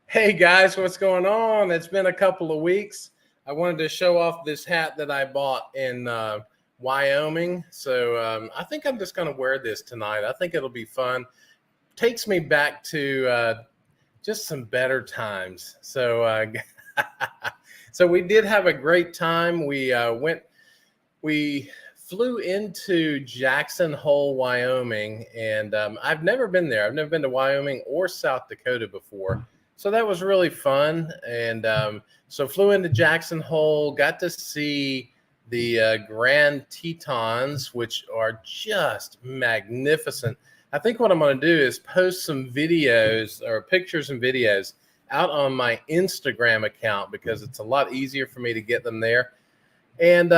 Hey guys, what's going on? It's been a couple of weeks. I wanted to show off this hat that I bought in Wyoming. So I think I'm just going to wear this tonight. I think it'll be fun. Takes me back to just some better times. So we did have a great time. We flew into Jackson Hole, Wyoming, and I've never been there. I've never been to Wyoming or South Dakota before. So that was really fun. And so flew into Jackson Hole, got to see the Grand Tetons, which are just magnificent. I think what I'm going to do is post some videos or pictures and videos out on my Instagram account because it's a lot easier for me to get them there. And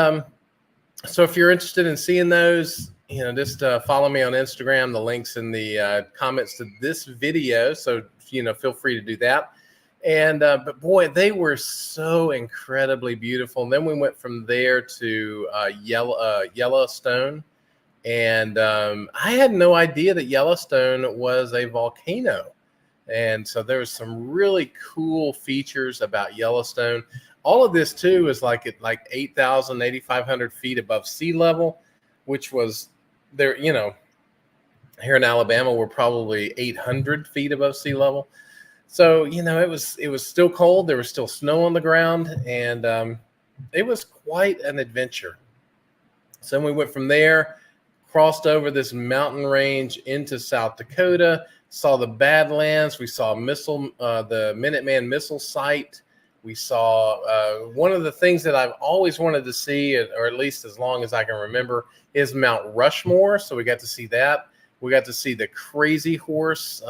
so if you're interested in seeing those, just follow me on Instagram. The link's in the comments to this video. So, feel free to do that. And but boy, they were so incredibly beautiful. And then we went from there to Yellowstone. And I had no idea that Yellowstone was a volcano. And so there was some really cool features about Yellowstone. All of this too is like 8,000, 8,500 feet above sea level, which was there, here in Alabama, we're probably 800 feet above sea level. So, it was still cold. There was still snow on the ground, and it was quite an adventure. So we went from there, crossed over this mountain range into South Dakota, saw the Badlands. We saw the Minuteman missile site. We saw one of the things that I've always wanted to see, or at least as long as I can remember, is Mount Rushmore. So we got to see that. We got to see the Crazy Horse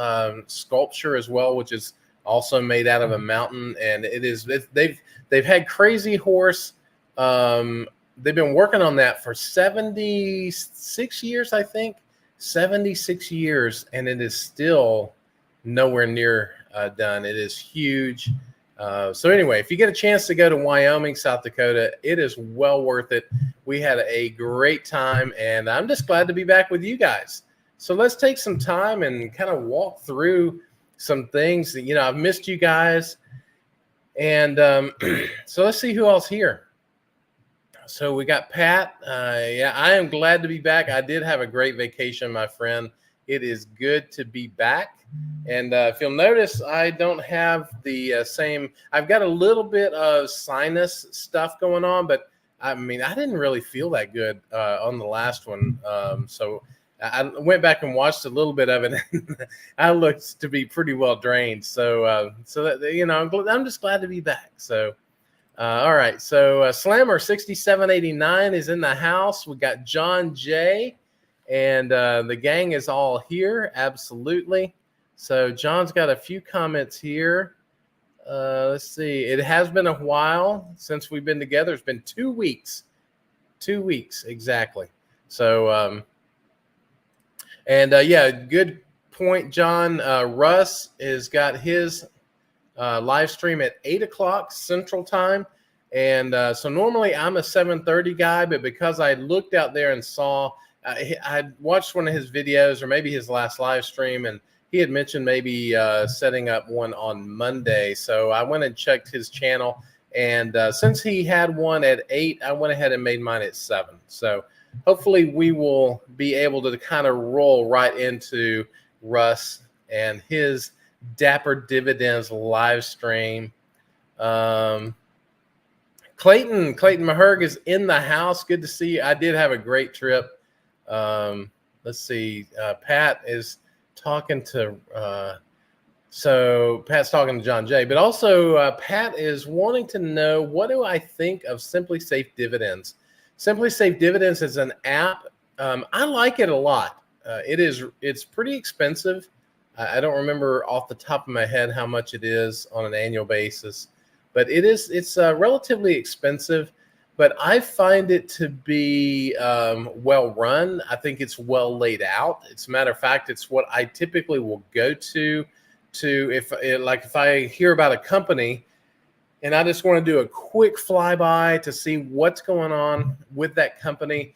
sculpture as well, which is also made out of a mountain. And they've had Crazy Horse. They've been working on that for 76 years, I think. 76 years, and it is still nowhere near done. It is huge. So anyway, if you get a chance to go to Wyoming, South Dakota, it is well worth it. We had a great time, and I'm just glad to be back with you guys. So let's take some time and kind of walk through some things. I've missed you guys. And so let's see who else here. So we got Pat. Yeah, I am glad to be back. I did have a great vacation, my friend. It is good to be back. And if you'll notice, I don't have the same. I've got a little bit of sinus stuff going on, but I didn't really feel that good on the last one. So I went back and watched a little bit of it. And I looked to be pretty well drained. So I'm just glad to be back. So. All right, so Slammer 6789 is in the house. We got John J, and the gang is all here, absolutely. So John's got a few comments here. Let's see. It has been a while since we've been together. It's been 2 weeks. 2 weeks, exactly. So, yeah, good point, John. Russ has got his live stream at 8 o'clock Central Time. And so normally I'm a 7:30 guy, but because I looked out there and saw, I watched one of his videos or maybe his last live stream, and he had mentioned maybe setting up one on Monday. So I went and checked his channel. And since he had one at 8, I went ahead and made mine at 7. So hopefully we will be able to kind of roll right into Russ and his Dapper Dividends live stream. Clayton Maherg is in the house. Good to see you. I did have a great trip. Let's see. Pat is talking to Pat's talking to John Jay, but also Pat is wanting to know, what do I think of Simply Safe Dividends? Simply Safe Dividends is an app. I like it a lot. It's pretty expensive. I don't remember off the top of my head how much it is on an annual basis, but it's relatively expensive, but I find it to be well run. I think it's well laid out. As a matter of fact, it's what I typically will go to if I hear about a company and I just want to do a quick flyby to see what's going on with that company.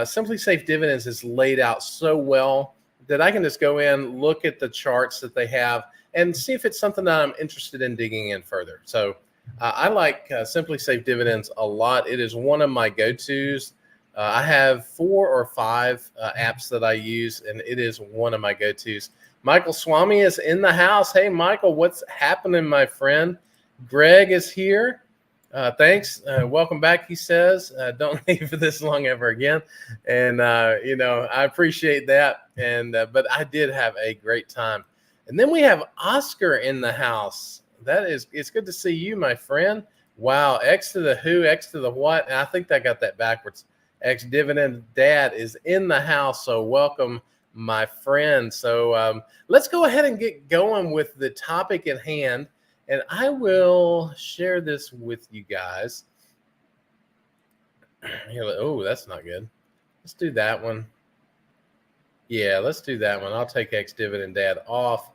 Simply Safe Dividends is laid out so well that I can just go in, look at the charts that they have, and see if it's something that I'm interested in digging in further. So I like Simply Safe Dividends a lot. It is one of my go-tos. I have 4 or 5 apps that I use, and it is one of my go-tos. Michael Swami is in the house. Hey, Michael, what's happening, my friend? Greg is here. Thanks. Welcome back, he says. Don't leave for this long ever again. And, I appreciate that. And but I did have a great time. And then we have Oscar in the house. It's good to see you, my friend. Wow. X to the who, X to the what. And I think I got that backwards. X Dividend Dad is in the house. So welcome, my friend. So let's go ahead and get going with the topic at hand. And I will share this with you guys. Oh, that's not good. Let's do that one. Yeah, let's do that one. I'll take X Dividend Dad off.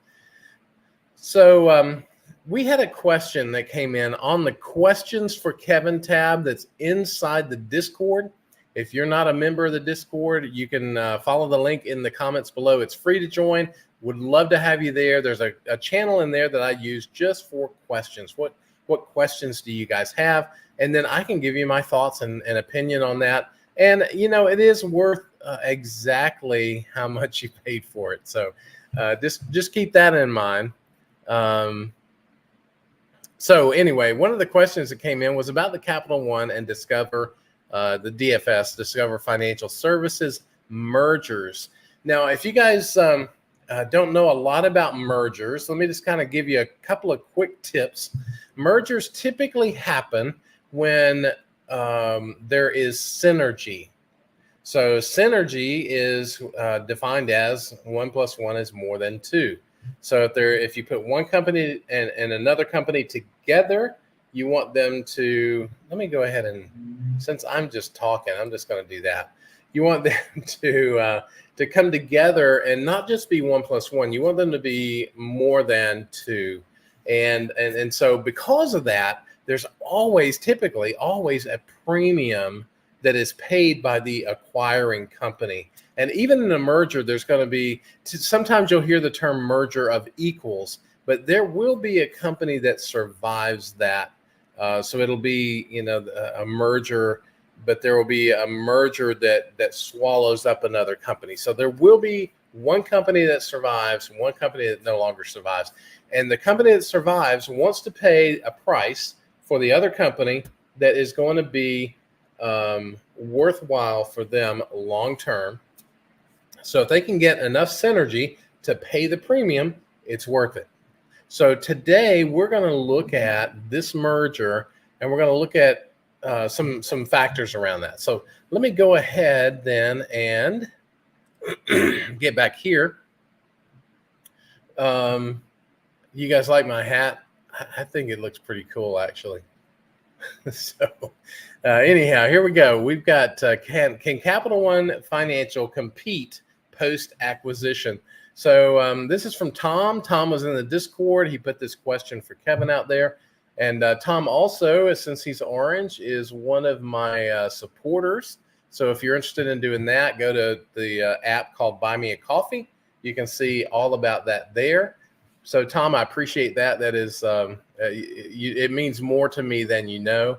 So we had a question that came in on the questions for Kevin tab that's inside the Discord. If you're not a member of the Discord, you can follow the link in the comments below. It's free to join. Would love to have you there. There's a channel in there that I use just for questions. What questions do you guys have? And then I can give you my thoughts and opinion on that. And, it is worth exactly how much you paid for it. So just keep that in mind. So anyway, one of the questions that came in was about the Capital One and Discover, the DFS, Discover Financial Services mergers. Now, if you guys don't know a lot about mergers, let me just kind of give you a couple of quick tips. Mergers typically happen when there is synergy. So synergy is defined as 1 + 1 is more than 2. So if you put one company and another company together, you want them to, let me go ahead and, since I'm just talking, I'm just going to do that. You want them to come together and not just be 1 + 1. You want them to be more than 2. And so because of that, there's typically always a premium that is paid by the acquiring company. And even in a merger, there's going to be, sometimes you'll hear the term merger of equals, but there will be a company that survives that. So it'll be, a merger, but there will be a merger that swallows up another company. So there will be one company that survives, one company that no longer survives. And the company that survives wants to pay a price for the other company that is going to be worthwhile for them long term. So if they can get enough synergy to pay the premium, it's worth it. So today we're going to look at this merger, and we're going to look at some factors around that. So let me go ahead then and get back here. You guys like my hat? I think it looks pretty cool, actually. So anyhow, here we go. We've got can Capital One Financial compete post-acquisition? So this is from Tom. Tom was in the Discord. He put this question for Kevin out there. And Tom also, since he's orange, is one of my supporters. So if you're interested in doing that, go to the app called Buy Me a Coffee. You can see all about that there. So Tom, I appreciate that. That is, it means more to me than you know.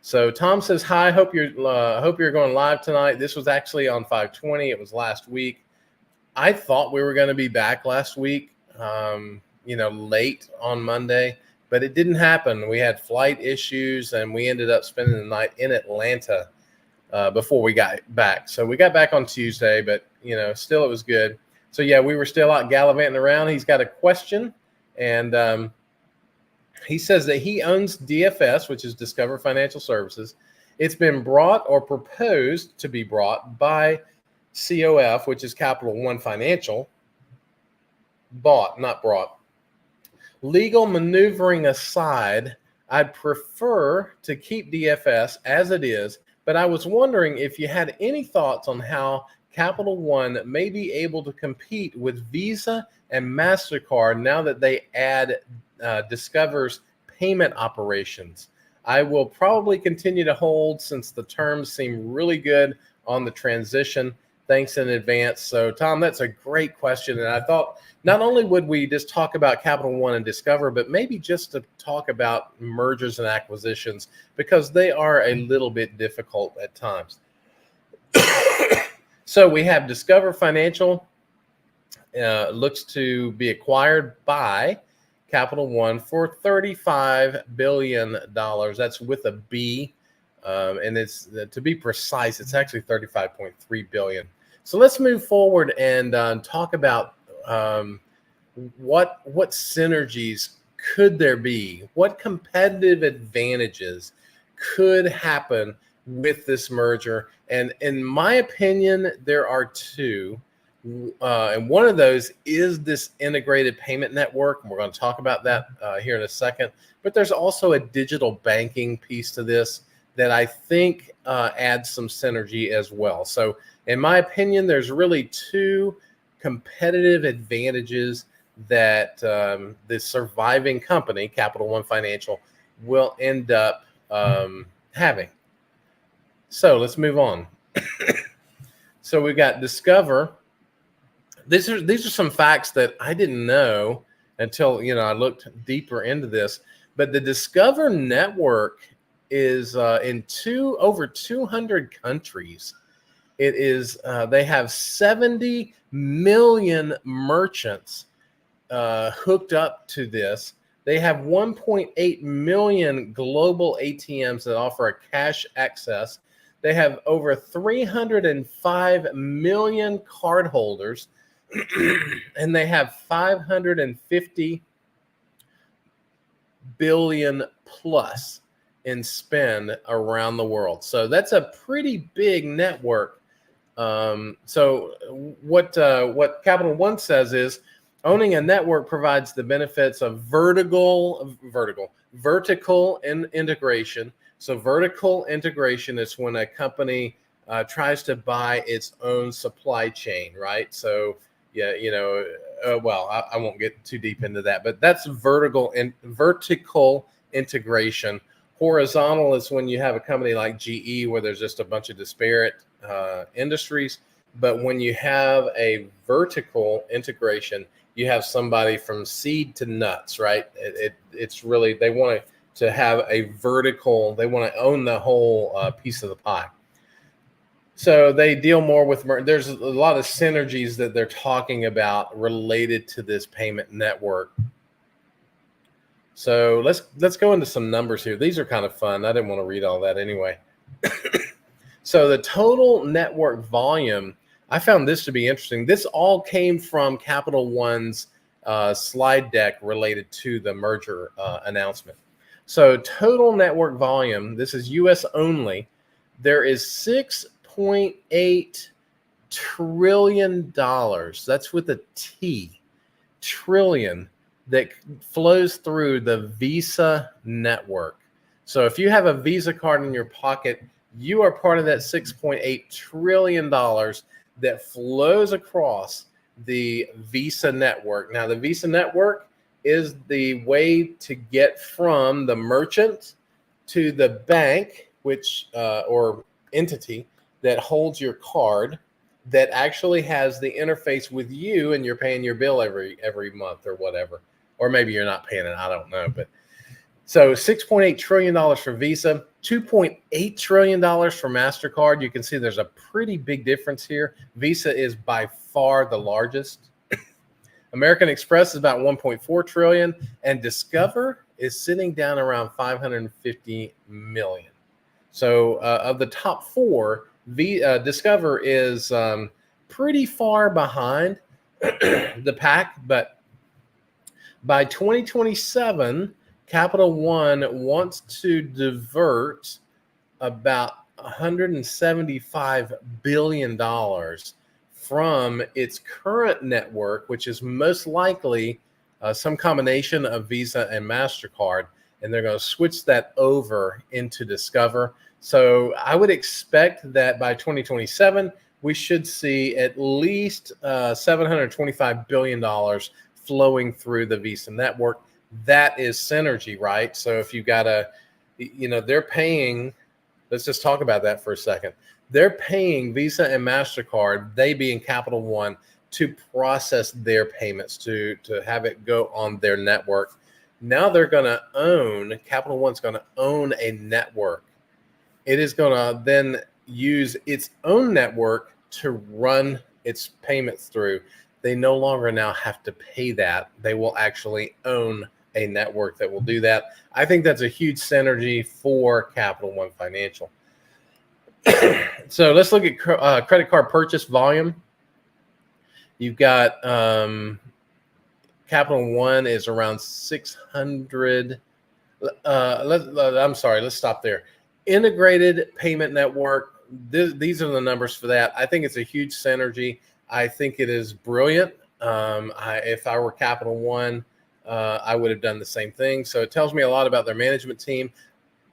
So Tom says, hi, hope you're going live tonight. This was actually on 5/20. It was last week. I thought we were going to be back last week, late on Monday, but it didn't happen. We had flight issues, and we ended up spending the night in Atlanta before we got back. So we got back on Tuesday, but, still it was good. So, yeah, we were still out gallivanting around. He's got a question, and he says that he owns DFS, which is Discover Financial Services. It's been brought or proposed to be brought by COF, which is Capital One Financial. Bought, not brought. Legal maneuvering aside, I'd prefer to keep DFS as it is, but I was wondering if you had any thoughts on how Capital One may be able to compete with Visa and MasterCard now that they add Discover's payment operations. I will probably continue to hold since the terms seem really good on the transition. Thanks in advance. So, Tom, that's a great question. And I thought not only would we just talk about Capital One and Discover, but maybe just to talk about mergers and acquisitions because they are a little bit difficult at times. So we have Discover Financial looks to be acquired by Capital One for $35 billion. That's with a B. And it's to be precise, it's actually 35.3 billion. So let's move forward and talk about what synergies could there be? What competitive advantages could happen with this merger? And in my opinion, there are two. And one of those is this integrated payment network. And we're going to talk about that here in a second. But there's also a digital banking piece to this that I think adds some synergy as well. So in my opinion, there's really two competitive advantages that the surviving company, Capital One Financial, will end up having. So let's move on. So we've got Discover. These are some facts that I didn't know until I looked deeper into this. But the Discover network is in over 200 countries. It is they have 70 million merchants hooked up to this. They have 1.8 million global ATMs that offer a cash access. They have over 305 million cardholders, and they have 550 billion plus in spend around the world. So that's a pretty big network. So what Capital One says is owning a network provides the benefits of vertical integration. So vertical integration is when a company tries to buy its own supply chain, right? So yeah, I won't get too deep into that, but that's vertical integration. Horizontal is when you have a company like GE where there's just a bunch of disparate industries. But when you have a vertical integration, you have somebody from seed to nuts, right? It's really, they want to have a vertical, they want to own the whole piece of the pie. So they deal more with, there's a lot of synergies that they're talking about related to this payment network. So let's go into some numbers here. These are kind of fun. I didn't want to read all that anyway. So the total network volume, I found this to be interesting. This all came from Capital One's slide deck related to the merger announcement. So total network volume, this is US only, there is $6.8 trillion. That's with a T, trillion, that flows through the Visa network. So if you have a Visa card in your pocket, you are part of that $6.8 trillion that flows across the Visa network. Now, the Visa network is the way to get from the merchant to the bank, which or entity that holds your card, that actually has the interface with you, and you're paying your bill every month or whatever. Or maybe you're not paying it, I don't know. But so $6.8 trillion for Visa, $2.8 trillion for MasterCard. You can see there's a pretty big difference here. Visa is by far the largest. American Express is about 1.4 trillion, and Discover is sitting down around 550 million. So of the top four, Discover is pretty far behind the pack, but by 2027, Capital One wants to divert about $175 billion from its current network, which is most likely some combination of Visa and MasterCard, and they're going to switch that over into Discover. So I would expect that by 2027, we should see at least $725 billion flowing through the Visa network. That is synergy, right? So if you got they're paying, let's just talk about that for a second. they're paying Visa and MasterCard, they being Capital One, to process their payments, to have it go on their network. Now they're going to own, Capital One's going to own a network. It is going to then use its own network to run its payments through. They no longer now have to pay that. They will actually own a network that will do that. I think that's a huge synergy for Capital One Financial. So let's look at credit card purchase volume. You've got Capital One is around 600. I'm sorry, let's stop there. Integrated payment network. These are the numbers for that. I think it's a huge synergy. I think it is brilliant. If I were Capital One, I would have done the same thing. So it tells me a lot about their management team.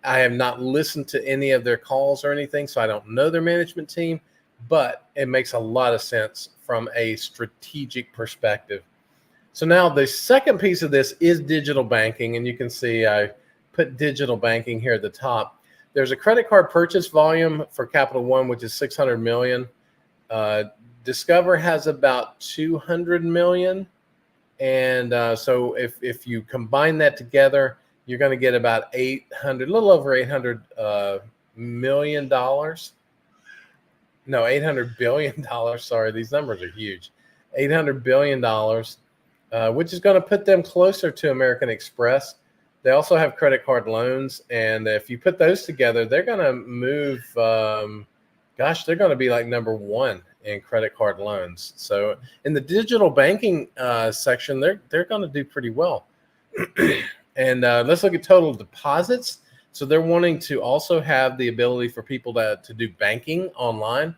I have not listened to any of their calls or anything, so I don't know their management team, but it makes a lot of sense from a strategic perspective. So now the second piece of this is digital banking, and you can see I put digital banking here at the top. There's a credit card purchase volume for Capital One, which is 600 million. Discover has about 200 million. And so if you combine that together, you're going to get about a little over $800 million. No, $800 billion. Sorry, these numbers are huge. $800 billion, which is going to put them closer to American Express. They also have credit card loans. And if you put those together, they're going to move, they're going to be like number one in credit card loans. So in the digital banking section, they're going to do pretty well. And let's look at total deposits. So they're wanting to also have the ability for people to do banking online.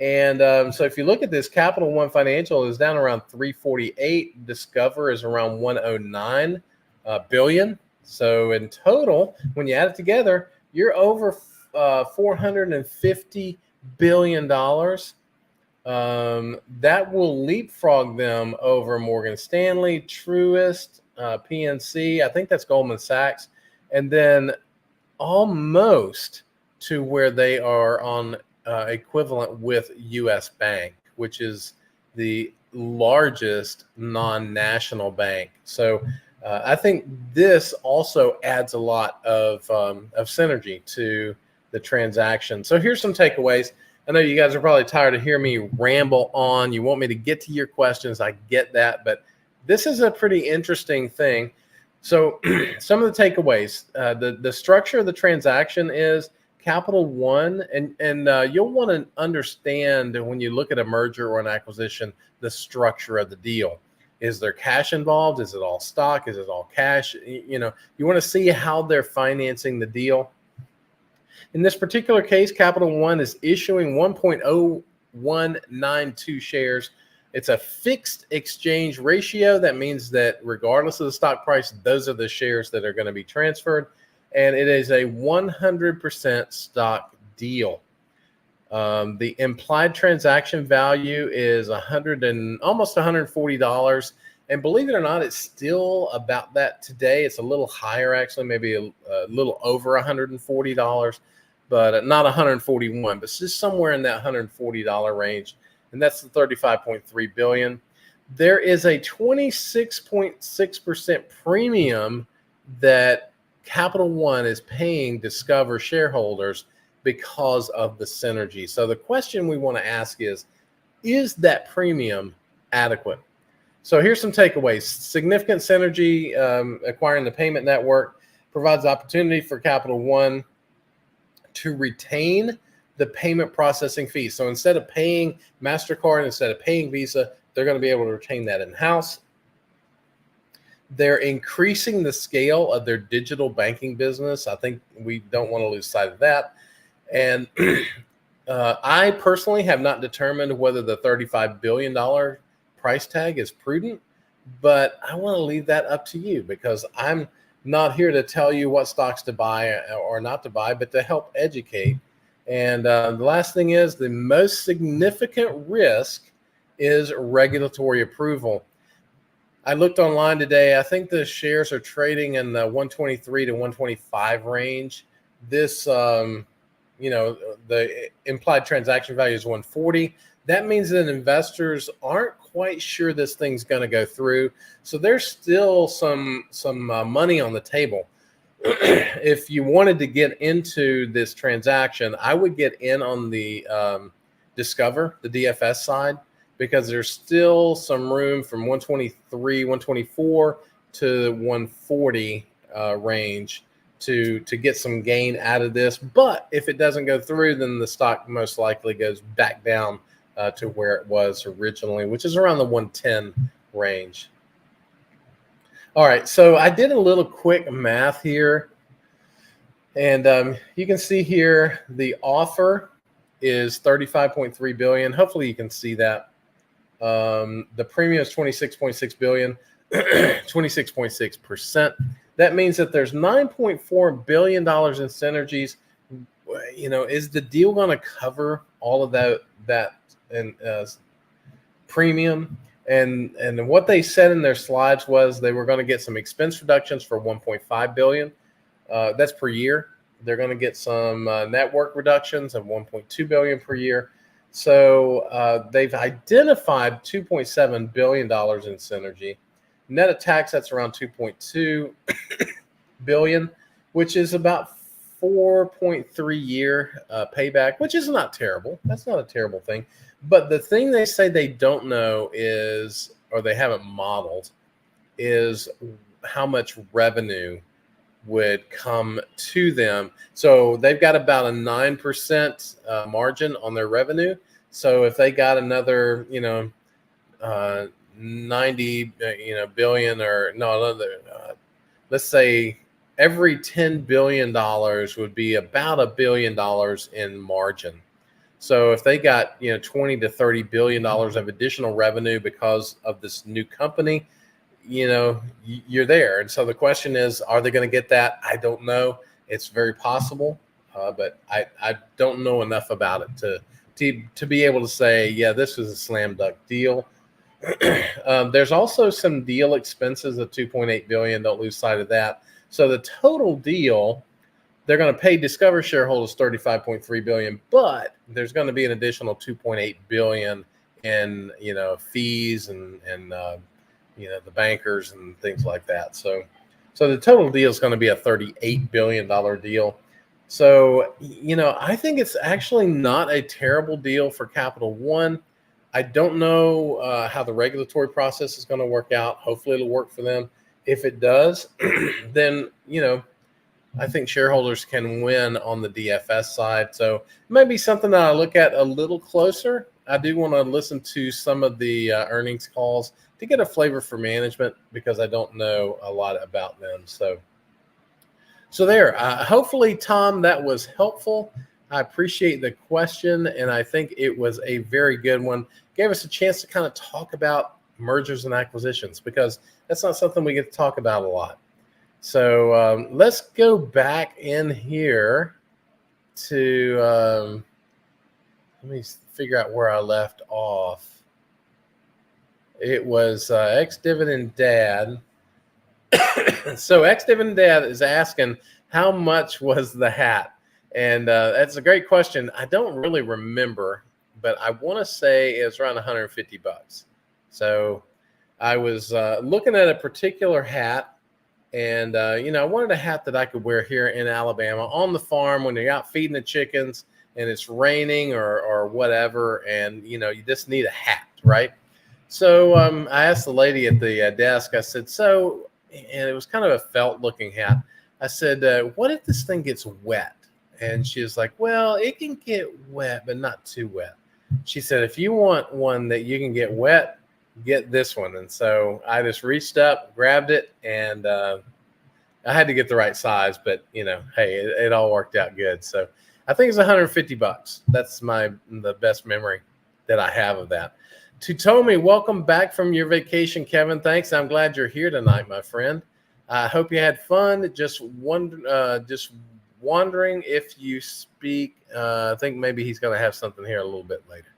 And so if you look at this, Capital One Financial is down around 348. Discover is around 109 billion. So in total, when you add it together, you're over $450 billion. That will leapfrog them over Morgan Stanley, Truist, PNC. I think that's Goldman Sachs. And then almost to where they are on equivalent with US Bank, which is the largest non-national bank. So I think this also adds a lot of synergy to the transaction. So here's some takeaways. I know you guys are probably tired of hearing me ramble on. You want me to get to your questions. I get that, but this is a pretty interesting thing. So some of the takeaways, the structure of the transaction is Capital One, and you'll want to understand when you look at a merger or an acquisition, the structure of the deal. Is there cash involved? Is it all stock? Is it all cash? You want to see how they're financing the deal. In this particular case, Capital One is issuing 1.0192 shares. It's a fixed exchange ratio. That means that regardless of the stock price, those are the shares that are going to be transferred. And it is a 100% stock deal. The implied transaction value is almost $140. And believe it or not, it's still about that today. It's a little higher, actually, maybe a little over $140, but not 141, but it's just somewhere in that $140 range. And that's the 35.3 billion. There is a 26.6% premium that Capital One is paying Discover shareholders because of the synergy. So the question we want to ask is that premium adequate? So here's some takeaways. Significant synergy, acquiring the payment network provides opportunity for Capital One to retain the payment processing fee. So instead of paying MasterCard, instead of paying Visa, they're going to be able to retain that in-house. They're increasing the scale of their digital banking business. I think we don't want to lose sight of that. And I personally have not determined whether the $35 billion price tag is prudent, but I want to leave that up to you because I'm not here to tell you what stocks to buy or not to buy, but to help educate. And the last thing is the most significant risk is regulatory approval. I looked online today. I think the shares are trading in the 123 to 125 range. This the implied transaction value is 140. That means that investors aren't quite sure this thing's going to go through. So there's still some money on the table. If you wanted to get into this transaction, I would get in on the Discover, the DFS side, because there's still some room from 123, 124 to 140 range to get some gain out of this. But if it doesn't go through, then the stock most likely goes back down to where it was originally, which is around the 110 range. All right, so I did a little quick math here, and you can see here the offer is 35.3 billion. Hopefully you can see that. The premium is 26.6 billion, 26.6%. That means that there's $9.4 billion in synergies. Is the deal going to cover all of that and premium? And what they said in their slides was they were going to get some expense reductions for 1.5 billion. That's per year. They're going to get some network reductions of 1.2 billion per year. So they've identified $2.7 billion in synergy. Net of tax, that's around 2.2 billion, which is about 4.3 year payback, which is not terrible. That's not a terrible thing. But the thing they say they don't know is, or they haven't modeled, is how much revenue would come to them. So they've got about a 9% margin on their revenue. So if they got another, 90, billion, or no, another, let's say every $10 billion would be about $1 billion in margin. So if they got, 20 to $30 billion of additional revenue because of this new company, you're there. And so the question is, are they going to get that? I don't know. It's very possible, but I don't know enough about it to be able to say, yeah, this is a slam dunk deal. There's also some deal expenses of 2.8 billion. Don't lose sight of that. So the total deal, they're going to pay Discover shareholders 35.3 billion, but there's going to be an additional 2.8 billion in fees and the bankers and things like that. So the total deal is going to be a $38 billion deal. So I think it's actually not a terrible deal for Capital One. I don't know how the regulatory process is going to work out. Hopefully it'll work for them. If it does, then, I think shareholders can win on the DFS side. So it might be something that I look at a little closer. I do want to listen to some of the earnings calls to get a flavor for management because I don't know a lot about them. So there, hopefully, Tom, that was helpful. I appreciate the question, and I think it was a very good one. Gave us a chance to kind of talk about mergers and acquisitions because that's not something we get to talk about a lot. So let's go back in here to let me figure out where I left off. It was ex-dividend dad. So ex-dividend dad is asking, how much was the hat? And that's a great question. I don't really remember, but I want to say it was around $150. So I was looking at a particular hat, and I wanted a hat that I could wear here in Alabama on the farm when you're out feeding the chickens and it's raining or whatever, and you just need a hat, right? So I asked the lady at the desk. I said, and it was kind of a felt-looking hat. I said, what if this thing gets wet? And she was like, well, it can get wet, but not too wet. She said, if you want one that you can get wet, get this one. And so I just reached up, grabbed it, and I had to get the right size, but hey, it all worked out good. So I think it's $150. That's the best memory that I have of that. Tutomi, welcome back from your vacation, Kevin. Thanks. I'm glad you're here tonight, my friend. I hope you had fun. Just wondering if you speak. I think maybe he's going to have something here a little bit later.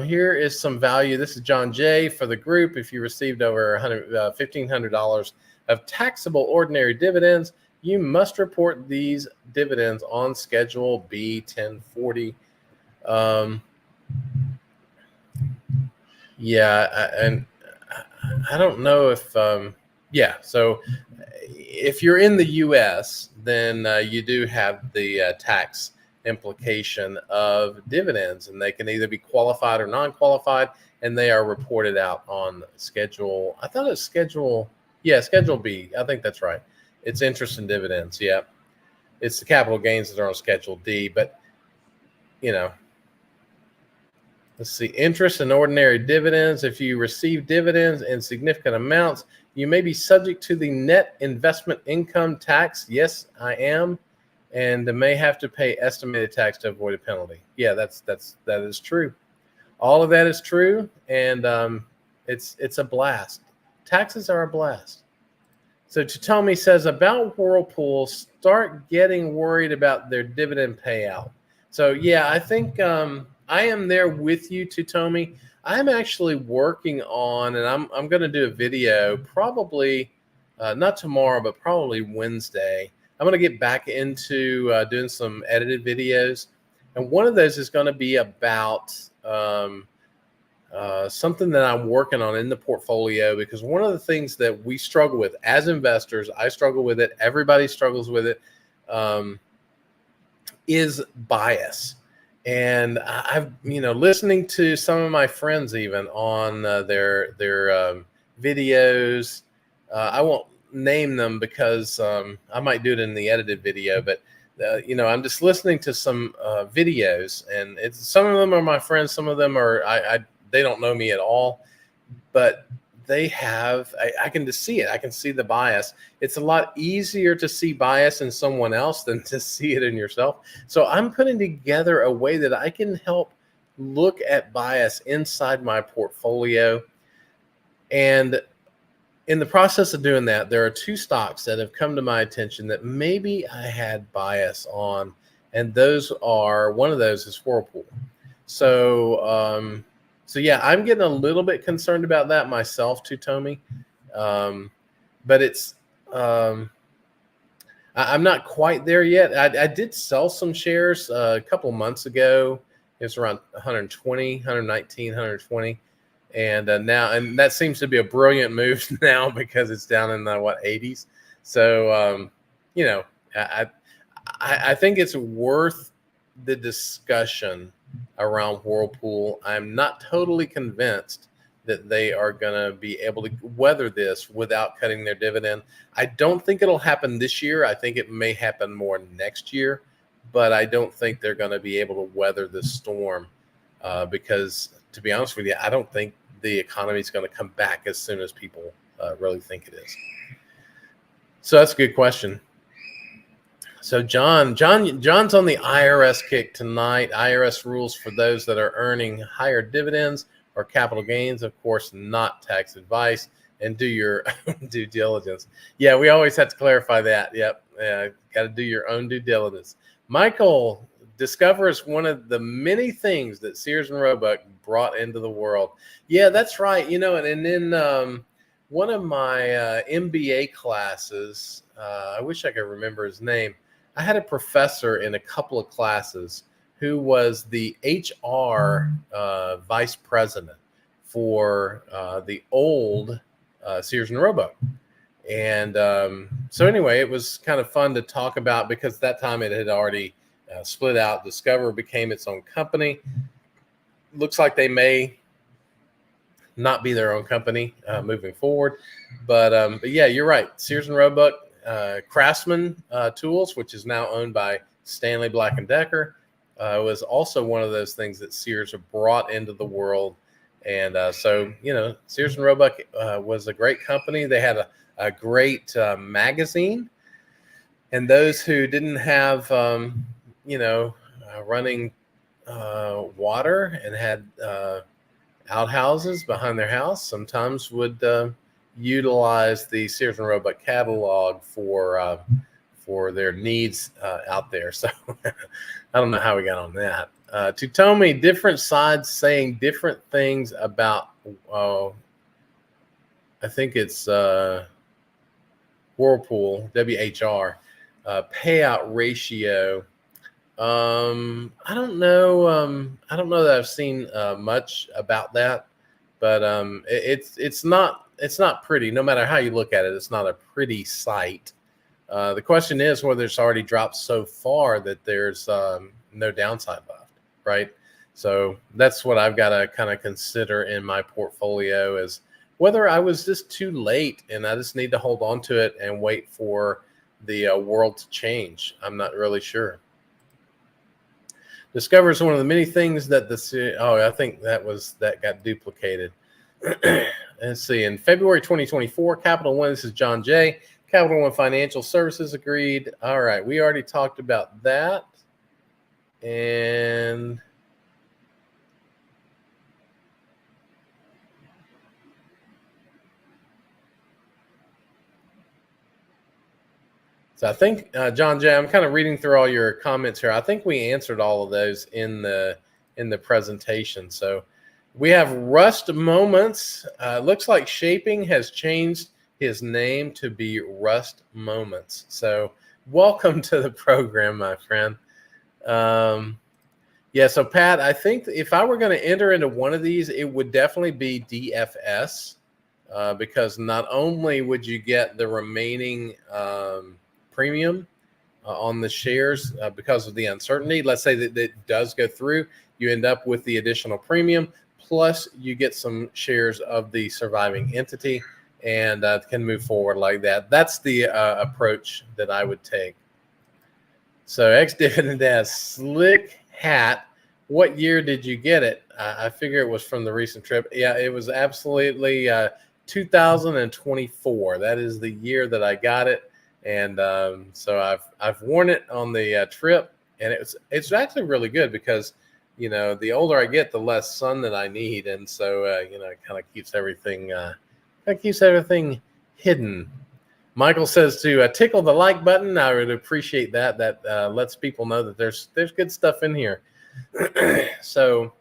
Here is some value. This is John J. for the group. If you received over $1,500 of taxable ordinary dividends, You must report these dividends on Schedule B 1040. Um, and I don't know if yeah. So if you're in the U.S., then you do have the tax implication of dividends, and they can either be qualified or non-qualified, and they are reported out on Schedule. I thought it's Schedule B. I think that's right. It's interest and dividends. Yeah, it's the capital gains that are on Schedule D. But you know, let's see, interest and ordinary dividends. If you receive dividends in significant amounts, you may be subject to the net investment income tax. Yes, I am, and may have to pay estimated tax to avoid a penalty. Yeah, that is true. All of that is true, and it's a blast. Taxes are a blast. So Totomi says about Whirlpool, start getting worried about their dividend payout. So yeah, I think I am there with you, Totomi. I'm actually working on, and I'm going to do a video probably not tomorrow, but probably Wednesday. I'm going to get back into doing some edited videos, and one of those is going to be about something that I'm working on in the portfolio, because one of the things that we struggle with as investors, I struggle with it, everybody struggles with it, is bias. And I've, listening to some of my friends even on their videos. I won't name them because I might do it in the edited video, but I'm just listening to some videos, and some of them are my friends, some of them are they don't know me at all, but they have, I can just see it. I can see the bias. It's a lot easier to see bias in someone else than to see it in yourself. So I'm putting together a way that I can help look at bias inside my portfolio. And in the process of doing that, there are two stocks that have come to my attention that maybe I had bias on. And one of those is Whirlpool. So yeah, I'm getting a little bit concerned about that myself too, Tommy. But I'm not quite there yet. I did sell some shares a couple months ago. It was around 120, 119, 120. And and that seems to be a brilliant move now because it's down in the 80s. So, I think it's worth the discussion around Whirlpool. I'm not totally convinced that they are going to be able to weather this without cutting their dividend. I don't think it'll happen this year. I think it may happen more next year, but I don't think they're going to be able to weather this storm because, to be honest with you, I don't think the economy is going to come back as soon as people really think it is. So that's a good question. So John's on the IRS kick tonight. IRS rules for those that are earning higher dividends or capital gains. Of course, not tax advice, and do your own due diligence. Yeah, we always have to clarify that. Yep, got to do your own due diligence. Michael, Discover is one of the many things that Sears and Roebuck brought into the world. Yeah, that's right. And then one of my MBA classes, I wish I could remember his name. I had a professor in a couple of classes who was the HR vice president for the old Sears and Roebuck. And so anyway, it was kind of fun to talk about because at that time it had already split out. Discover became its own company. Looks like they may not be their own company moving forward. But yeah, you're right. Sears and Roebuck, Craftsman Tools, which is now owned by Stanley Black & Decker, was also one of those things that Sears brought into the world. And so, Sears and Roebuck was a great company. They had a great magazine. And those who didn't have, running water and had outhouses behind their house sometimes would utilize the Sears and Roebuck catalog for their needs out there. So I don't know how we got on that. Tutomi, different sides saying different things about, I think it's Whirlpool, WHR. payout ratio. I don't know. I don't know that I've seen much about that, but it's not pretty. No matter how you look at it, it's not a pretty sight. The question is whether it's already dropped so far that there's no downside left, right? So that's what I've got to kind of consider in my portfolio is whether I was just too late and I just need to hold on to it and wait for the world to change. I'm not really sure. Discovers one of the many things that I think that got duplicated. Let's see. In February 2024, Capital One, this is John J. Capital One Financial Services agreed. All right. We already talked about that. And so I think, John J., I'm kind of reading through all your comments here. I think we answered all of those in the presentation. So we have Rust Moments. Looks like Shaping has changed his name to be Rust Moments. So welcome to the program, my friend. Yeah, so Pat, I think if I were going to enter into one of these, it would definitely be DFS because not only would you get the remaining premium on the shares because of the uncertainty. Let's say that it does go through, you end up with the additional premium, plus you get some shares of the surviving entity and can move forward like that. That's the approach that I would take. So ex-dividend as Slick Hat. What year did you get it? I figure it was from the recent trip. Yeah, it was absolutely 2024. That is the year that I got it. And so I've worn it on the trip, and it's actually really good because the older I get, the less sun that I need, and so it kind of keeps everything hidden. Michael says to tickle the like button. I would appreciate that. That lets people know that there's good stuff in here. So.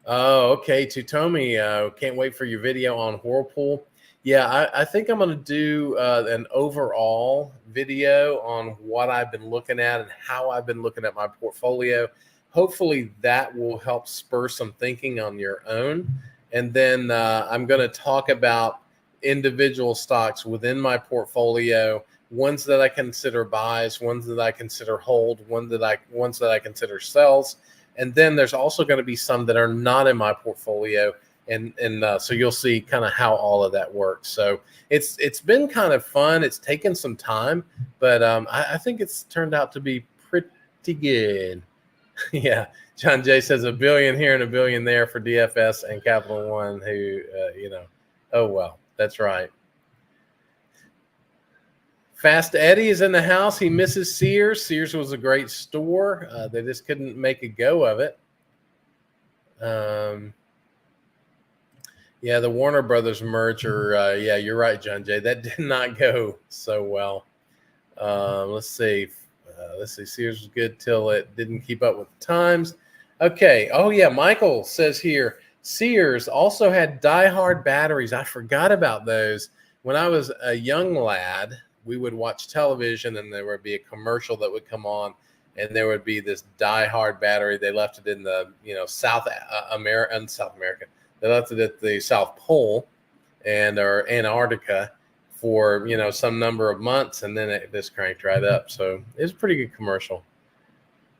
Oh, okay. Tutomi, can't wait for your video on Whirlpool. Yeah, I think I'm going to do an overall video on what I've been looking at and how I've been looking at my portfolio. Hopefully that will help spur some thinking on your own. And then I'm going to talk about individual stocks within my portfolio, ones that I consider buys, ones that I consider hold, ones that I consider sells. And then there's also going to be some that are not in my portfolio. And so you'll see kind of how all of that works. So it's been kind of fun. It's taken some time, but I think it's turned out to be pretty good. Yeah. John Jay says $1 billion here and $1 billion there for DFS and Capital One who, oh, well, that's right. Fast Eddie is in the house. He misses Sears. Sears was a great store. They just couldn't make a go of it. Yeah, the Warner Brothers merger. Yeah, you're right, John Jay. That did not go so well. Let's see. Sears was good till it didn't keep up with the times. Okay. Oh, yeah. Michael says here, Sears also had die-hard batteries. I forgot about those. When I was a young lad, we would watch television and there would be a commercial that would come on and there would be this die-hard battery. They left it in the, South America. They left it at the South Pole or Antarctica for, some number of months. And then it just cranked right up. So it was a pretty good commercial.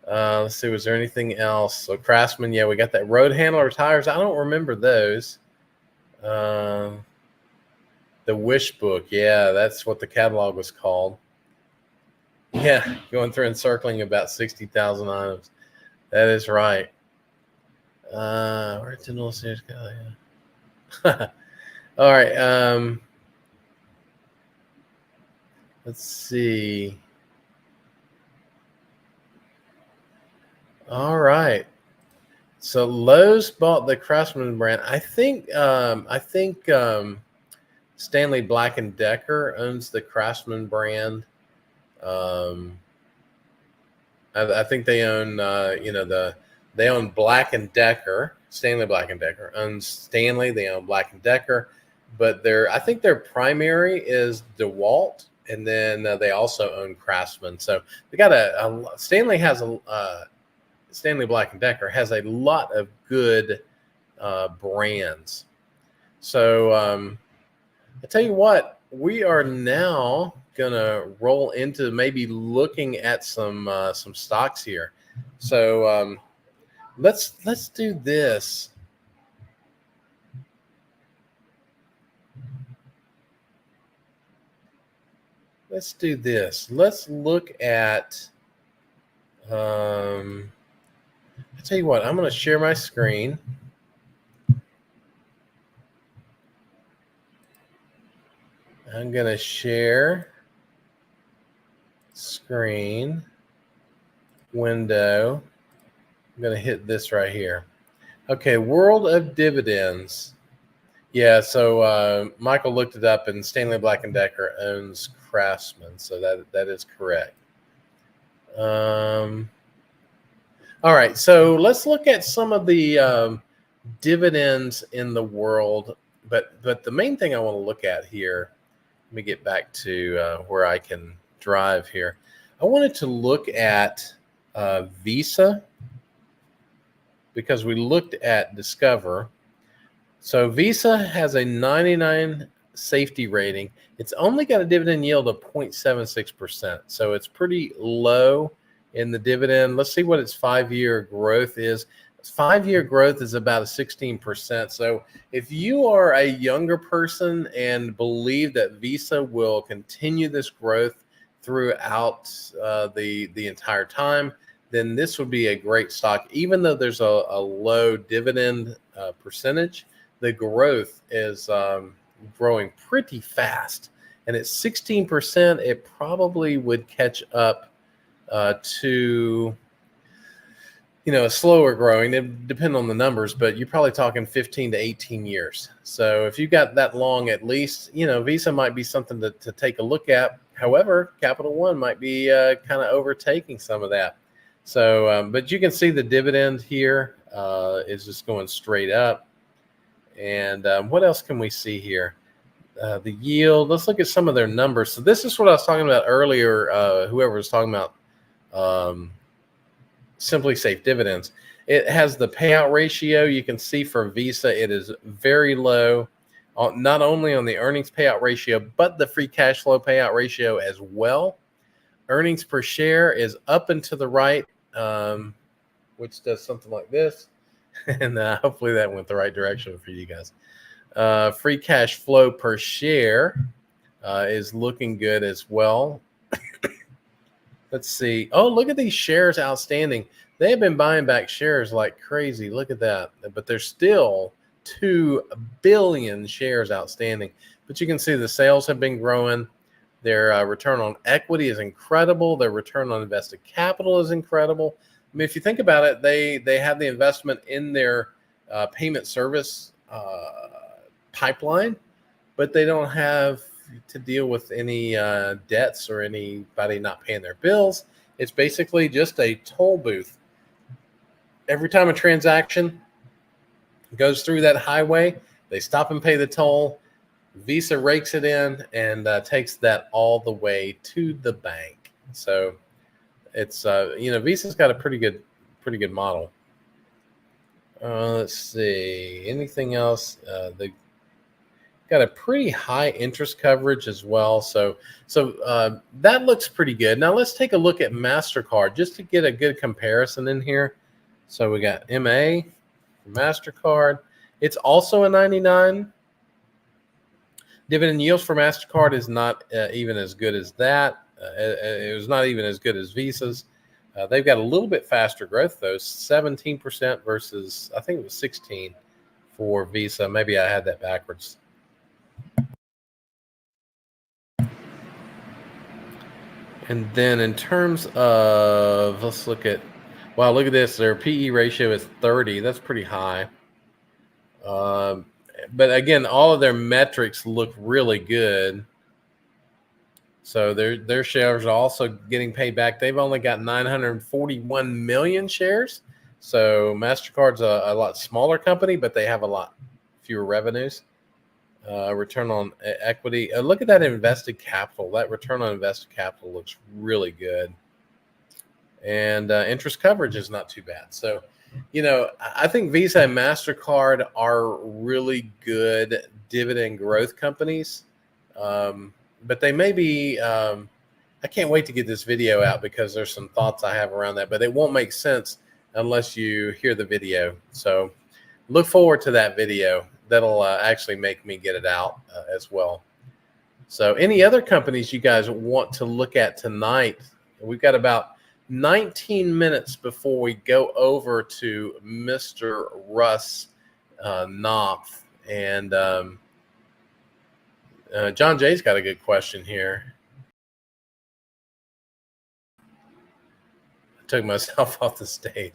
Let's see. Was there anything else? So Craftsman. Yeah, we got that road handler tires. I don't remember those. The Wish Book. Yeah, that's what the catalog was called. Yeah, going through and circling about 60,000 items. That is right. Original Sears. Yeah. All right. Let's see. All right. So Lowe's bought the Craftsman brand. I think Stanley Black & Decker owns the Craftsman brand. I think they own, they own Black & Decker. Stanley Black & Decker owns Stanley. They own Black & Decker, but I think their primary is DeWalt and then they also own Craftsman. So they got Stanley has Stanley Black and Decker has a lot of good brands. So I tell you what, we are now gonna roll into maybe looking at some stocks here. So let's do this. Let's do this. Let's look at. I tell you what, I'm going to share my screen. I'm going to share screen window. I'm going to hit this right here. Okay, world of dividends. Yeah, so Michael looked it up, and Stanley Black and Decker owns Craftsman, so that is correct. All right, so let's look at some of the dividends in the world. But the main thing I want to look at here, let me get back to where I can drive here. I wanted to look at Visa, because we looked at Discover. So Visa has a 99 safety rating. It's only got a dividend yield of 0.76%. So it's pretty low in the dividend. Let's see what its 5-year growth is. Its 5-year growth is about a 16%. So if you are a younger person and believe that Visa will continue this growth throughout the entire time, then this would be a great stock. Even though there's a low dividend percentage, the growth is growing pretty fast. And at 16%, it probably would catch up to, a slower growing. It depends on the numbers, but you're probably talking 15 to 18 years. So if you've got that long, at least, Visa might be something to take a look at. However, Capital One might be kind of overtaking some of that. So, but you can see the dividend here is just going straight up. And what else can we see here? The yield. Let's look at some of their numbers. So this is what I was talking about earlier. Whoever was talking about Simply Safe dividends. It has the payout ratio. You can see for Visa, it is very low, not only on the earnings payout ratio, but the free cash flow payout ratio as well. Earnings per share is up and to the right, which does something like this. And hopefully that went the right direction for you guys. Free cash flow per share is looking good as well. Let's see. Oh, look at these shares outstanding. They have been buying back shares like crazy. Look at that. But there's still 2 billion shares outstanding. But you can see the sales have been growing. Their return on equity is incredible. Their return on invested capital is incredible. I mean, if you think about it, they have the investment in their payment service pipeline, but they don't have to deal with any debts or anybody not paying their bills. It's basically just a toll booth. Every time a transaction goes through that highway, they stop and pay the toll. Visa rakes it in and takes that all the way to the bank. So it's Visa's got a pretty good model. Let's see, anything else? They got a pretty high interest coverage as well. So that looks pretty good. Now let's take a look at MasterCard just to get a good comparison in here. So we got MA, MasterCard. It's also a 99. Dividend yields for MasterCard is not even as good as that. It was not even as good as Visa's. They've got a little bit faster growth, though, 17% versus, I think it was 16 for Visa. Maybe I had that backwards. And then in terms of, let's look at, wow, look at this. Their PE ratio is 30. That's pretty high. But again, all of their metrics look really good. So their shares are also getting paid back. They've only got 941 million shares. So MasterCard's a lot smaller company, but they have a lot fewer revenues. return on equity. Look at that invested capital. That return on invested capital looks really good. And interest coverage is not too bad. So, I think Visa and MasterCard are really good dividend growth companies. But they may be, I can't wait to get this video out because there's some thoughts I have around that, but it won't make sense unless you hear the video. So look forward to that video. That'll actually make me get it out as well. So any other companies you guys want to look at tonight? We've got about 19 minutes before we go over to Mr. Russ Knopf. And John Jay's got a good question here. I took myself off the stage.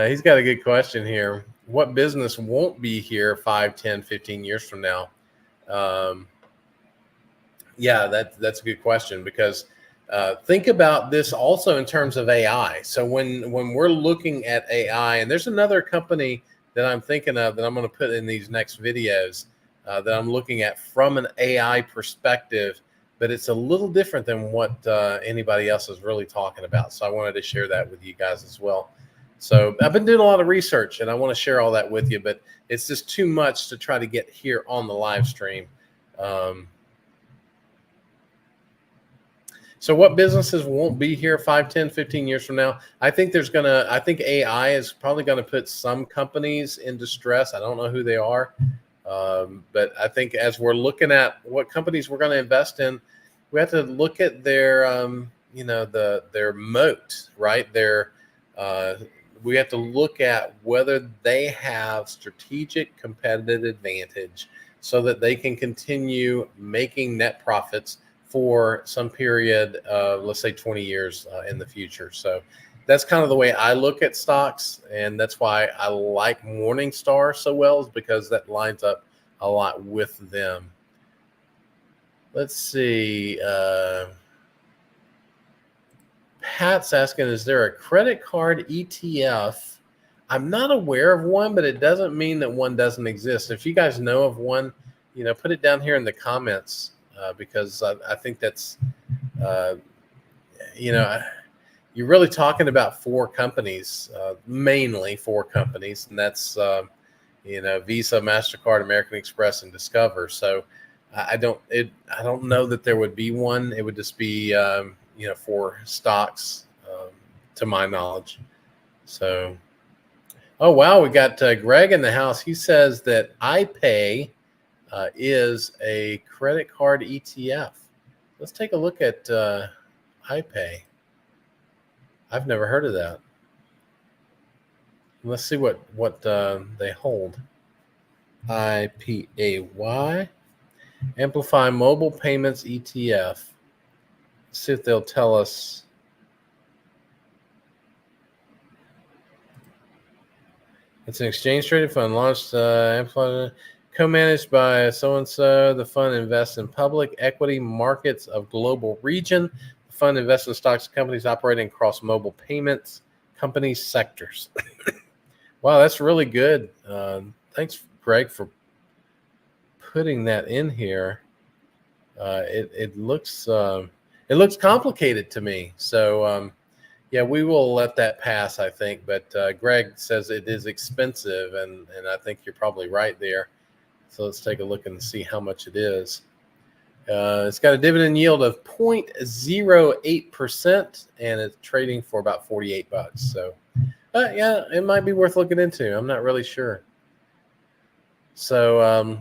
He's got a good question here. What business won't be here 5, 10, 15 years from now? Yeah, that's a good question, because think about this also in terms of AI. So when we're looking at AI, and there's another company that I'm thinking of that I'm going to put in these next videos that I'm looking at from an AI perspective, but it's a little different than what anybody else is really talking about. So I wanted to share that with you guys as well. So I've been doing a lot of research and I want to share all that with you, but it's just too much to try to get here on the live stream. So what businesses won't be here 5, 10, 15 years from now? I think AI is probably going to put some companies in distress. I don't know who they are. But I think as we're looking at what companies we're going to invest in, we have to look at their, their moat, right? We have to look at whether they have strategic competitive advantage so that they can continue making net profits for some period of, let's say, 20 years in the future. So that's kind of the way I look at stocks. And that's why I like Morningstar so well, is because that lines up a lot with them. Let's see. Pat's asking, is there a credit card ETF? I'm not aware of one, but it doesn't mean that one doesn't exist. If you guys know of one, put it down here in the comments, because I think that's, you're really talking about 4 companies, mainly 4 companies, and that's, Visa, MasterCard, American Express, and Discover. So I don't know that there would be one. It would just be, 4 stocks, to my knowledge. So, oh, wow. We got Greg in the house. He says that iPay is a credit card ETF. Let's take a look at iPay. I've never heard of that. Let's see what they hold. IPAY, Amplify Mobile Payments ETF. Let's see if they'll tell us. It's an exchange-traded fund launched, co-managed by so-and-so. The fund invests in public equity markets of global region. The fund invests in stocks and companies operating across mobile payments company sectors. Wow, that's really good. Thanks, Greg, for putting that in here. It looks complicated to me. So yeah, we will let that pass, I think. But Greg says it is expensive, and I think you're probably right there. So let's take a look and see how much it is. It's got a dividend yield of 0.08%, and it's trading for about $48. So yeah, it might be worth looking into. I'm not really sure. So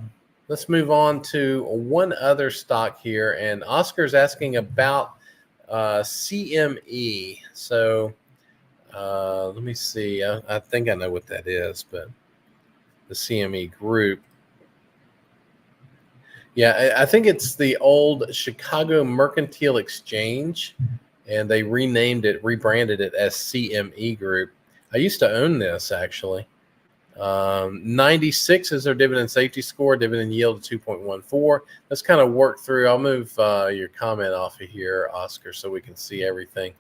let's move on to one other stock here. And Oscar's asking about CME. So let me see. I think I know what that is, but the CME group. Yeah, I think it's the old Chicago Mercantile Exchange, and they rebranded it as CME Group. I used to own this, actually. 96 is their dividend safety score, dividend yield of 2.14. Let's kind of work through. I'll move your comment off of here, Oscar, so we can see everything.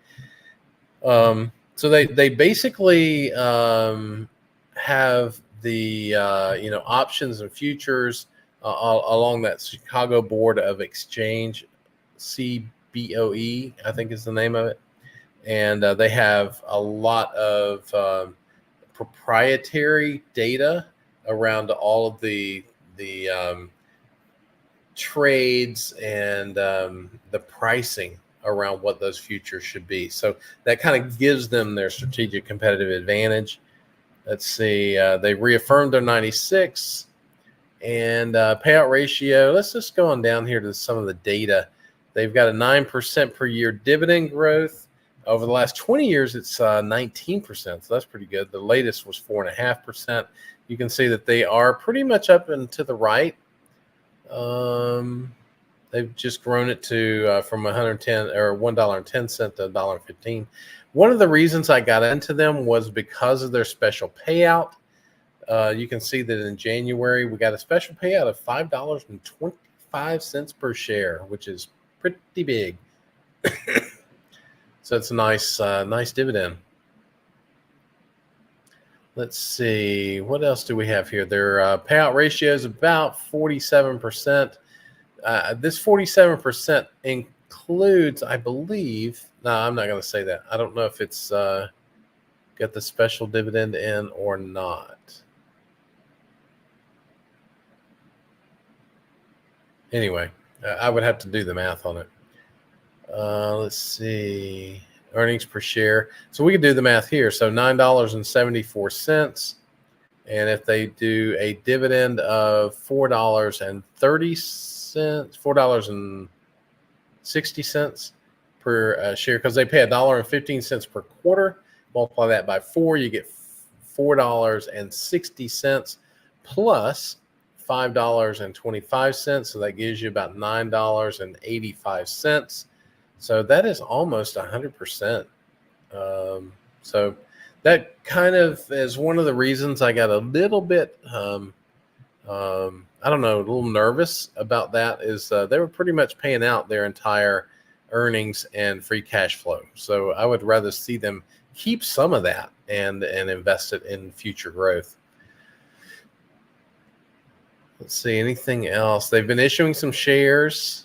So they basically have the options and futures along that Chicago Board of Exchange, CBOE, I think is the name of it. And they have a lot of proprietary data around all of the trades and the pricing around what those futures should be. So that kind of gives them their strategic competitive advantage. Let's see, they reaffirmed their 96 and payout ratio. Let's just go on down here to some of the data. They've got a 9% per year dividend growth. Over the last 20 years, it's 19%. So that's pretty good. The latest was 4.5%. You can see that they are pretty much up and to the right. They've just grown it to from 110 or $1.10 to $1.15. One of the reasons I got into them was because of their special payout. You can see that in January we got a special payout of $5.25 per share, which is pretty big. So it's a nice dividend. Let's see, what else do we have here? Their payout ratio is about 47%. This 47% includes, I believe, no, I'm not going to say that. I don't know if it's got the special dividend in or not. Anyway, I would have to do the math on it. Let's see, earnings per share. So we can do the math here. So $9.74. And if they do a dividend of $4.30, $4.60 per share, because they pay $1.15 per quarter, multiply that by 4, you get $4.60 plus $5.25. So that gives you about $9.85. So that is almost 100%. So that kind of is one of the reasons I got a little bit, I don't know, a little nervous about that is they were pretty much paying out their entire earnings and free cash flow. So I would rather see them keep some of that and invest it in future growth. Let's see, anything else? They've been issuing some shares.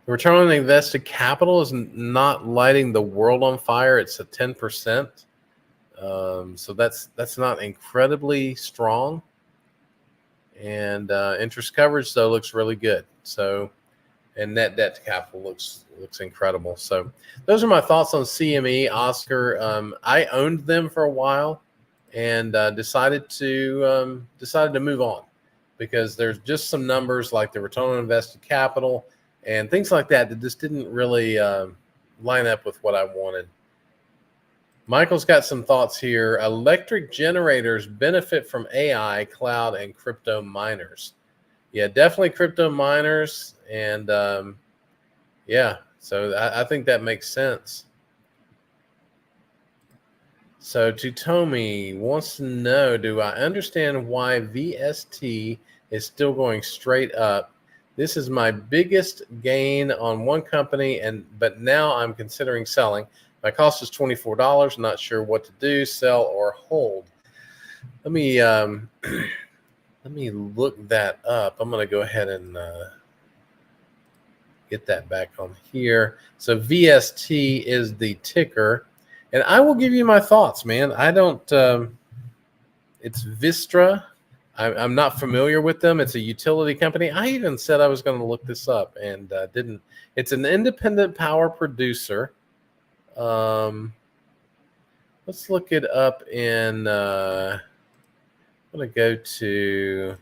The return on invested capital is not lighting the world on fire. It's at 10%. So that's not incredibly strong. And interest coverage, though, looks really good. So, and net debt to capital looks incredible. So those are my thoughts on CME. Oscar, I owned them for a while and decided to move on because there's just some numbers like the return on invested capital and things like that just didn't really line up with what I wanted. Michael's got some thoughts here. Electric generators benefit from AI, cloud, and crypto miners. Yeah, definitely crypto miners. And yeah, so I think that makes sense. So Tutomi wants to know, do I understand why VST is still going straight up? This is my biggest gain on one company, but now I'm considering selling. My cost is $24. Not sure what to do, sell or hold. Let me look that up. I'm going to go ahead and get that back on here. So VST is the ticker, and I will give you my thoughts, man. I don't. It's Vistra. I'm not familiar with them. It's a utility company. I even said I was going to look this up and didn't. It's an independent power producer. Let's look it up in. I'm going to go to.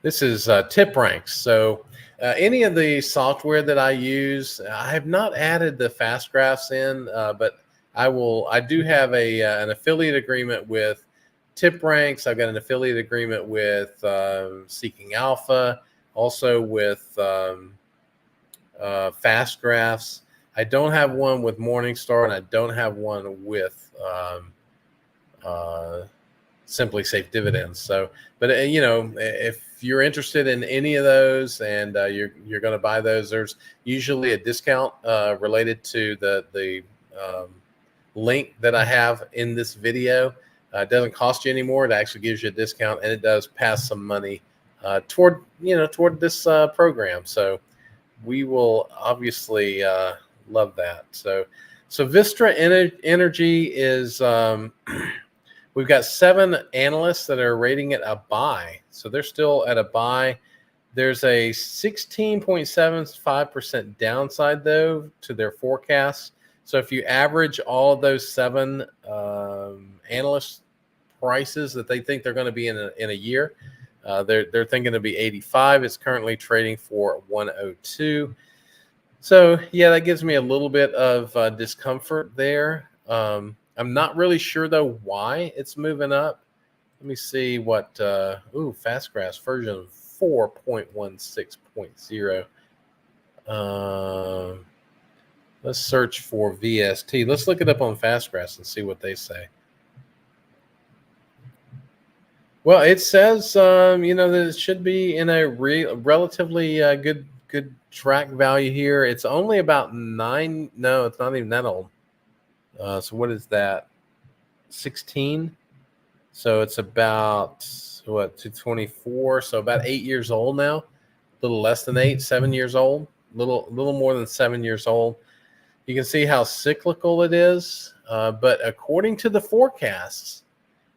This is Tip Ranks. So any of the software that I use, I have not added the fast graphs in, but I do have an affiliate agreement with Tip Ranks. I've got an affiliate agreement with Seeking Alpha, also with Fast Graphs. I don't have one with Morningstar, and I don't have one with Simply Safe Dividends. So, but if you're interested in any of those and you're going to buy those, there's usually a discount related to the link that I have in this video. It doesn't cost you anymore. It actually gives you a discount, and it does pass some money toward this program. So we will obviously love that. So Vistra Energy is we've got 7 analysts that are rating it a buy. So they're still at a buy. There's a 16.75% downside though to their forecast. So if you average all of those 7 analyst prices that they think they're going to be in a year, they're thinking to be 85. It's currently trading for 102. So yeah, that gives me a little bit of discomfort there. I'm not really sure though why it's moving up. Let me see what Fastgraphs version 4.16.0. Let's search for VST. Let's look it up on Fastgraphs and see what they say. Well, it says that it should be in a relatively good track value here. It's only about 9. No, it's not even that old. So what is that? 16. So it's about 224. So about 8 years old now. A little less than 8, 7 years old. Little more than 7 years old. You can see how cyclical it is. But according to the forecasts,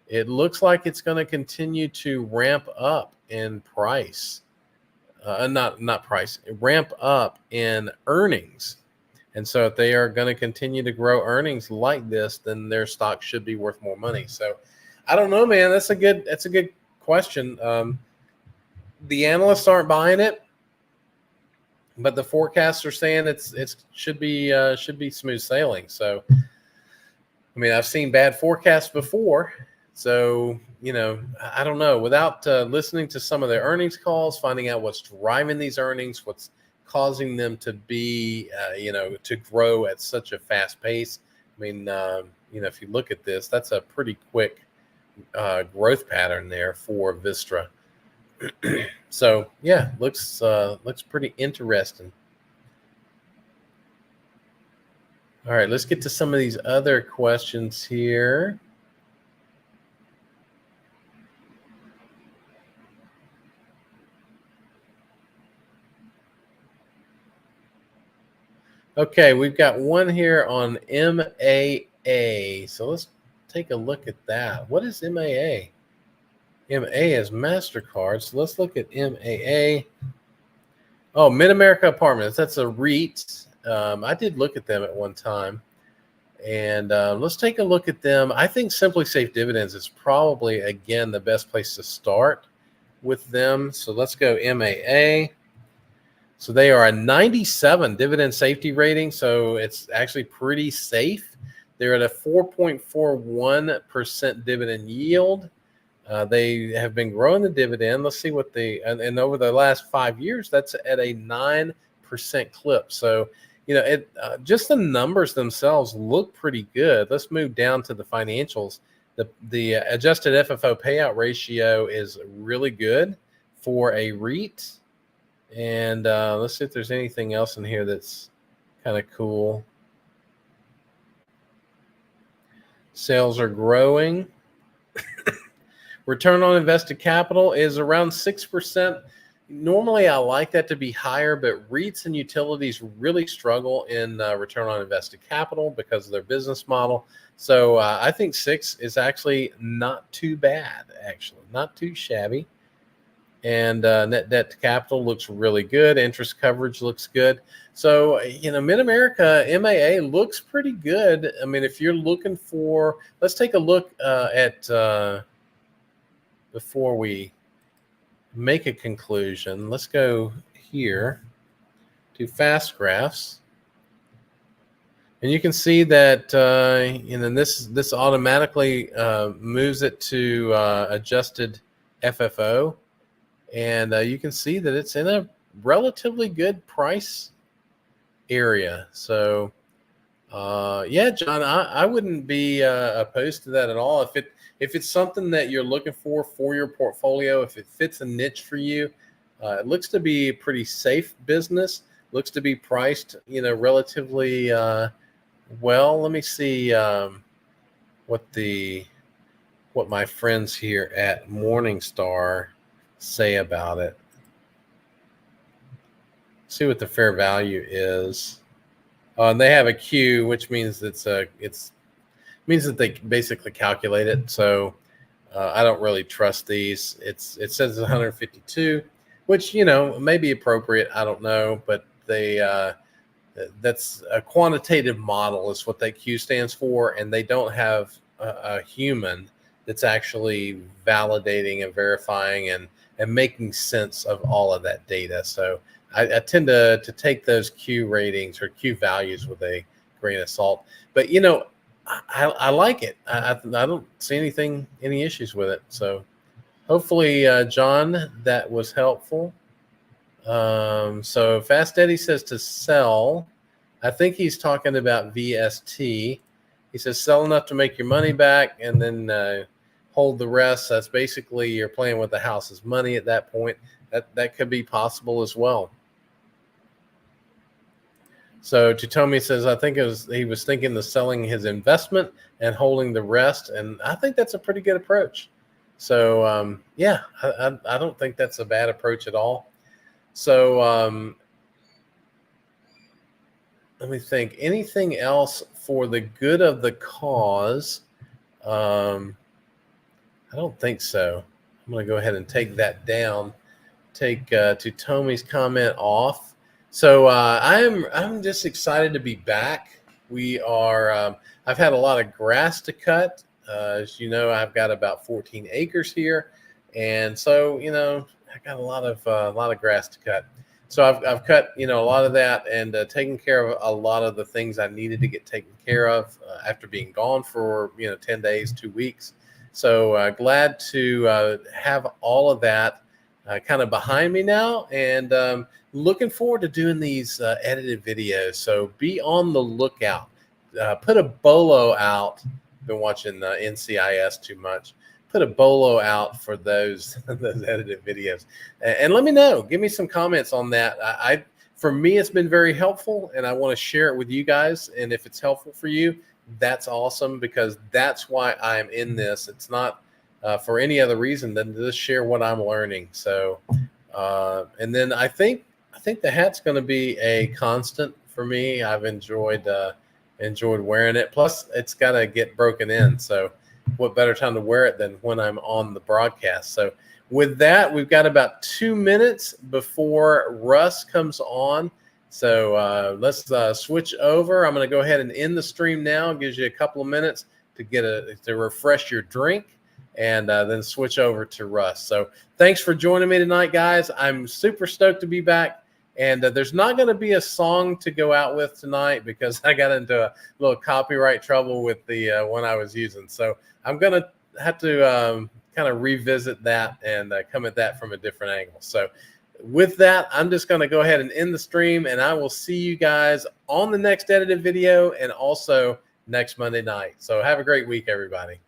it looks like it's going to continue to ramp up in price. Not price, ramp up in earnings. And so if they are going to continue to grow earnings like this, then their stock should be worth more money. So I don't know, man. That's a good question. The analysts aren't buying it, but the forecasts are saying it should be smooth sailing. So I mean, I've seen bad forecasts before. So, I don't know. Without listening to some of their earnings calls, finding out what's driving these earnings, what's causing them to be, to grow at such a fast pace. I mean, if you look at this, that's a pretty quick growth pattern there for Vistra. So, yeah, looks pretty interesting. All right, let's get to some of these other questions here. Okay, we've got one here on MAA. So let's take a look at that. What is MAA? MA is MasterCard. So let's look at MAA. Oh, Mid-America Apartments. That's a REIT. I did look at them at one time. And let's take a look at them. I think Simply Safe Dividends is probably, again, the best place to start with them. So let's go MAA. So they are a 97 dividend safety rating. So it's actually pretty safe. They're at a 4.41% dividend yield. They have been growing the dividend. Let's see what and over the last 5 years, that's at a 9% clip. So, just the numbers themselves look pretty good. Let's move down to the financials. The adjusted FFO payout ratio is really good for a REIT. And let's see if there's anything else in here that's kind of cool. Sales are growing. Return on invested capital is around 6%. Normally, I like that to be higher, but REITs and utilities really struggle in return on invested capital because of their business model. So I think 6 is actually not too bad, not too shabby. And net debt to capital looks really good. Interest coverage looks good. So, Mid-America MAA looks pretty good. I mean, if you're looking for, let's take a look at, before we make a conclusion, let's go here to Fastgraphs. And you can see that, this automatically moves it to adjusted FFO. And you can see that it's in a relatively good price area. So, yeah, John, I wouldn't be opposed to that at all. If it's something that you're looking for your portfolio, if it fits a niche for you, it looks to be a pretty safe business. Looks to be priced, relatively well. Let me see what the what my friends here at Morningstar say about it. See what the fair value is. And they have a Q, which means it's means that they basically calculate it. So I don't really trust these. It says 152, which may be appropriate. I don't know, but that's a quantitative model is what that Q stands for, and they don't have a human that's actually validating and verifying and making sense of all of that data. So I tend to take those Q ratings or Q values with a grain of salt. But I like it. I don't see any issues with it. So hopefully, John, that was helpful. So Fast Eddie says to sell. I think he's talking about VST. He says sell enough to make your money back and then hold the rest. That's basically you're playing with the house's money at that point. That could be possible as well. So Tutomi says, I think he was thinking of selling his investment and holding the rest. And I think that's a pretty good approach. So, yeah, I don't think that's a bad approach at all. So let me think. Anything else for the good of the cause? I don't think so. I'm going to go ahead and take that down. Take Tutomi's comment off. So I'm just excited to be back. We are. I've had a lot of grass to cut. As you know, I've got about 14 acres here, and so I got a lot of grass to cut. So I've cut a lot of that and taken care of a lot of the things I needed to get taken care of after being gone for 10 days, 2 weeks. So glad to have all of that kind of behind me now, and looking forward to doing these edited videos. So be on the lookout. Put a bolo out. Been watching NCIS too much. Put a bolo out for those edited videos, and let me know. Give me some comments on that. For me, it's been very helpful, and I want to share it with you guys. And if it's helpful for you, that's awesome, because that's why I'm in this. It's not for any other reason than to just share what I'm learning. So, and then I think the hat's going to be a constant for me. I've enjoyed wearing it. Plus, it's got to get broken in. So, what better time to wear it than when I'm on the broadcast? So, with that, we've got about 2 minutes before Russ comes on. So let's switch over. I'm going to go ahead and end the stream now. It gives you a couple of minutes to refresh your drink, and then switch over to Russ. So thanks for joining me tonight, guys. I'm super stoked to be back. And there's not going to be a song to go out with tonight because I got into a little copyright trouble with the one I was using. So I'm going to have to kind of revisit that and come at that from a different angle. So with that, I'm just going to go ahead and end the stream, and I will see you guys on the next edited video and also next Monday night. So have a great week, everybody.